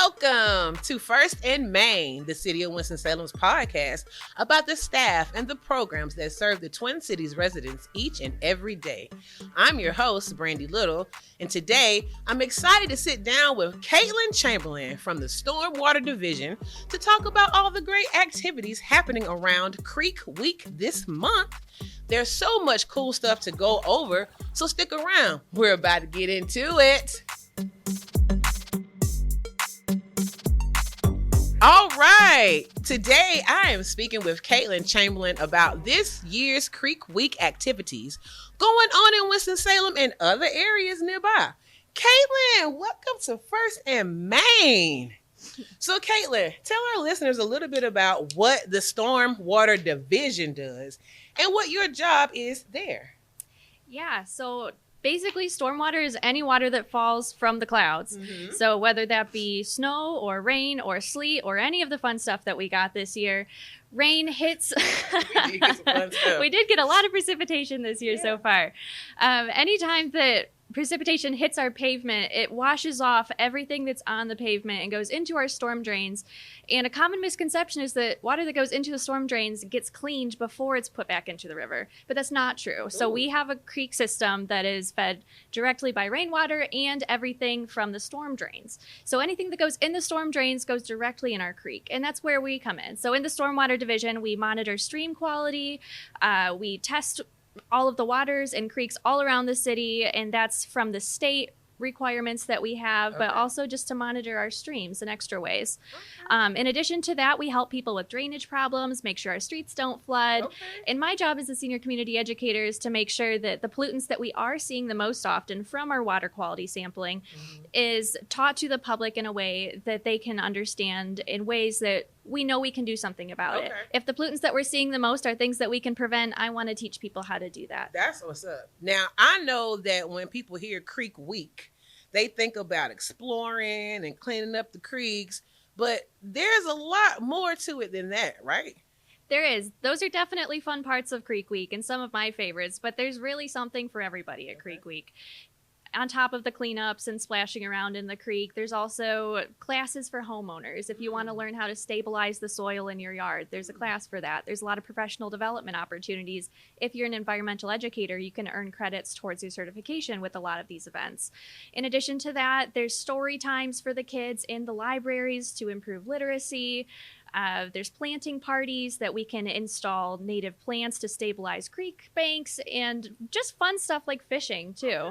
Welcome to First in Main, the City of Winston-Salem's podcast about the staff and the programs that serve the Twin Cities residents each and every day. I'm your host, Brandii Little, and today I'm excited to sit down with Kaitlin Chamberlain from the Stormwater Division to talk about all the great activities happening around Creek Week this month. There's so much cool stuff to go over, so stick around. We're about to get into it. All right. Today, I am speaking with Kaitlin Chamberlain about this year's Creek Week activities going on in Winston-Salem and other areas nearby. Kaitlin, welcome to First in Main. So, Kaitlin, tell our listeners a little bit about what the Stormwater Division does and what your job is there. Yeah, so basically, stormwater is any water that falls from the clouds. Mm-hmm. So whether that be snow or rain or sleet or any of the fun stuff that we got this year, rain hits. We did get a lot of precipitation this year so far. Anytime that precipitation hits our pavement, it washes off everything that's on the pavement and goes into our storm drains. And a common misconception is that water that goes into the storm drains gets cleaned before it's put back into the river, but that's not true. Ooh. So we have a creek system that is fed directly by rainwater and everything from the storm drains. So anything that goes in the storm drains goes directly in our creek, and that's where we come in. So in the Stormwater Division, we monitor stream quality, we test all of the waters and creeks all around the city, and that's from the state requirements that we have, but also just to monitor our streams in extra ways. In addition to that, we help people with drainage problems, make sure our streets don't flood. And my job as a senior community educator is to make sure that the pollutants that we are seeing the most often from our water quality sampling is taught to the public in a way that they can understand in ways that we know we can do something about it. If the pollutants that we're seeing the most are things that we can prevent, I want to teach people how to do that. That's what's up. Now, I know that when people hear Creek Week, they think about exploring and cleaning up the creeks, but there's a lot more to it than that, right? There is. Those are definitely fun parts of Creek Week and some of my favorites, but there's really something for everybody at Creek Week. On top of the cleanups and splashing around in the creek, there's also classes for homeowners. If you want to learn how to stabilize the soil in your yard, there's a class for that. There's a lot of professional development opportunities. If you're an environmental educator, you can earn credits towards your certification with a lot of these events. In addition to that, there's story times for the kids in the libraries to improve literacy. There's planting parties that we can install native plants to stabilize creek banks, and just fun stuff like fishing, too.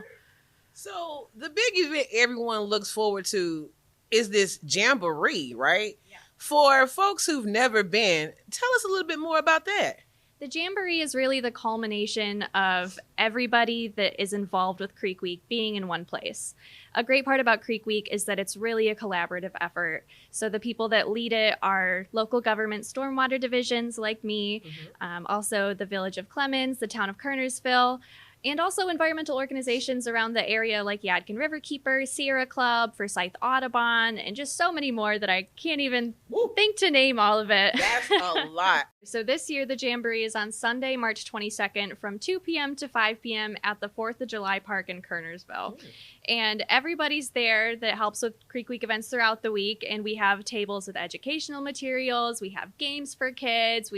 So the big event everyone looks forward to is this jamboree, right? Yeah. For folks who've never been, tell us a little bit more about that. The jamboree is really the culmination of everybody that is involved with Creek Week being in one place. A great part about Creek Week is that it's really a collaborative effort. So the people that lead it are local government stormwater divisions like me, also the Village of Clemens, the Town of Kernersville, and also environmental organizations around the area like Yadkin Riverkeeper, Sierra Club, Forsyth Audubon, and just so many more that I can't even think to name all of it. That's a lot. So this year, the Jamboree is on Sunday, March 22nd from 2 p.m. to 5 p.m. at the 4th of July Park in Kernersville. And everybody's there that helps with Creek Week events throughout the week. And we have tables with educational materials. We have games for kids.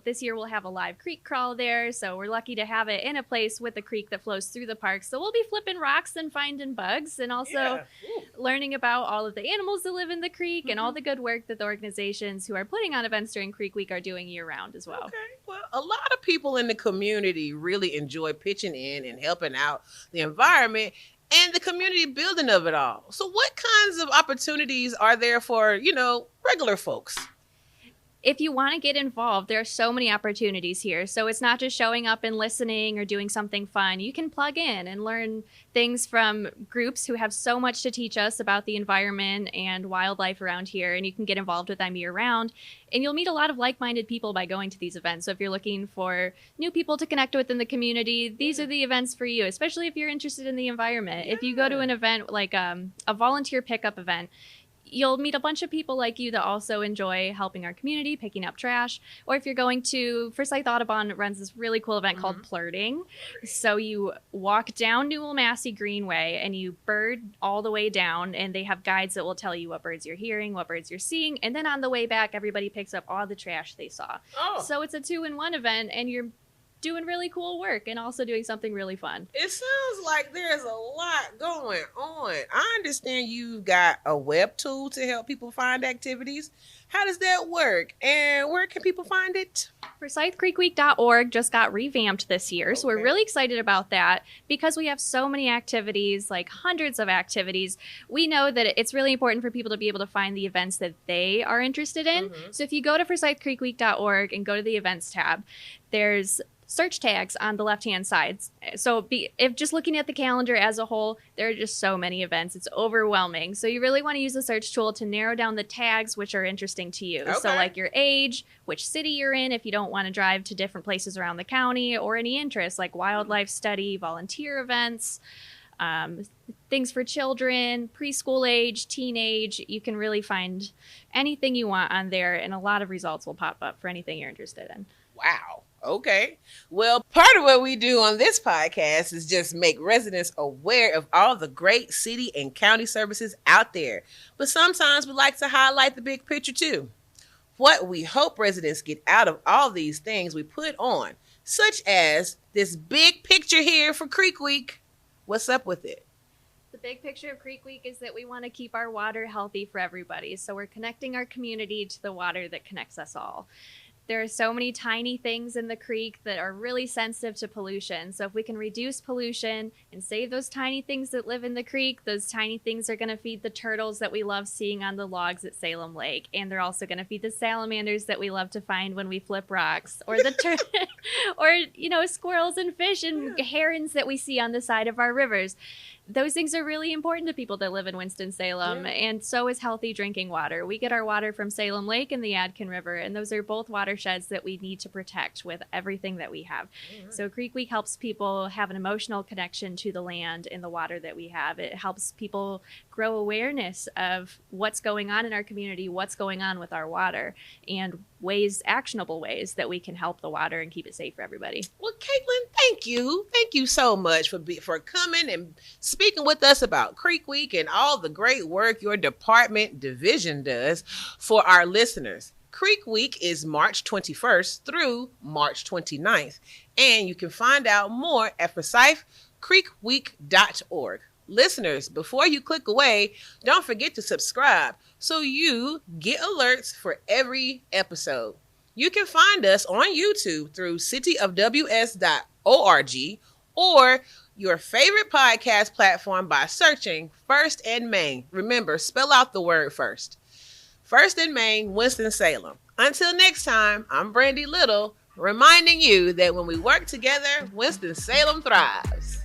This year, we'll have a live creek crawl there. So we're lucky to have it in a place with a creek that flows through the park. So we'll be flipping rocks and finding bugs, and also learning about all of the animals that live in the creek and all the good work that the organizations who are putting on events during Creek Week are doing year-round as well. Okay. Well, a lot of people in the community really enjoy pitching in and helping out the environment and the community building of it all. So what kinds of opportunities are there for, regular folks? If you want to get involved, there are so many opportunities here. So it's not just showing up and listening or doing something fun. You can plug in and learn things from groups who have so much to teach us about the environment and wildlife around here, and you can get involved with them year-round. And you'll meet a lot of like-minded people by going to these events. So if you're looking for new people to connect with in the community, these are the events for you, especially if you're interested in the environment. If you go to an event like a volunteer pickup event, you'll meet a bunch of people like you that also enjoy helping our community, picking up trash. Or if you're going to, Forsyth Audubon runs this really cool event called Plurting. So you walk down Newell Massey Greenway and you bird all the way down, and they have guides that will tell you what birds you're hearing, what birds you're seeing. And then on the way back, everybody picks up all the trash they saw. Oh. So it's a 2-in-1 event, and you're doing really cool work and also doing something really fun. It sounds like there's a lot going on. I understand you've got a web tool to help people find activities. How does that work? And where can people find it? ForsythCreekWeek.org just got revamped this year. So we're really excited about that because we have so many activities, like hundreds of activities. We know that it's really important for people to be able to find the events that they are interested in. So if you go to ForsythCreekWeek.org and go to the events tab, there's search tags on the left-hand side. So if just looking at the calendar as a whole, there are just so many events. It's overwhelming. So you really want to use the search tool to narrow down the tags which are interesting to you. Okay. So like your age, which city you're in if you don't want to drive to different places around the county, or any interests like wildlife study, volunteer events, things for children, preschool age, teenage. You can really find anything you want on there, and a lot of results will pop up for anything you're interested in. Wow. Okay. Well, part of what we do on this podcast is just make residents aware of all the great city and county services out there. But sometimes we like to highlight the big picture too. What we hope residents get out of all these things we put on, such as this big picture here for Creek Week. What's up with it? The big picture of Creek Week is that we want to keep our water healthy for everybody. So we're connecting our community to the water that connects us all. There are so many tiny things in the creek that are really sensitive to pollution. So if we can reduce pollution and save those tiny things that live in the creek, those tiny things are going to feed the turtles that we love seeing on the logs at Salem Lake. And they're also going to feed the salamanders that we love to find when we flip rocks, or the or squirrels and fish and herons that we see on the side of our rivers. Those things are really important to people that live in Winston-Salem, and so is healthy drinking water. We get our water from Salem Lake and the Yadkin River, and those are both watersheds that we need to protect with everything that we have. So Creek Week helps people have an emotional connection to the land and the water that we have. It helps people grow awareness of what's going on in our community, what's going on with our water, and actionable ways that we can help the water and keep it safe for everybody. Well, Kaitlin, thank you. Thank you so much for coming and speaking with us about Creek Week and all the great work your division does for our listeners. Creek Week is March 21st through March 29th, and you can find out more at ForsythCreekWeek.org. Listeners, before you click away, don't forget to subscribe so you get alerts for every episode. You can find us on YouTube through cityofws.org or your favorite podcast platform by searching First and Main. Remember, spell out the word first. First and Main, Winston-Salem. Until next time, I'm Brandii Little, reminding you that when we work together, Winston-Salem thrives.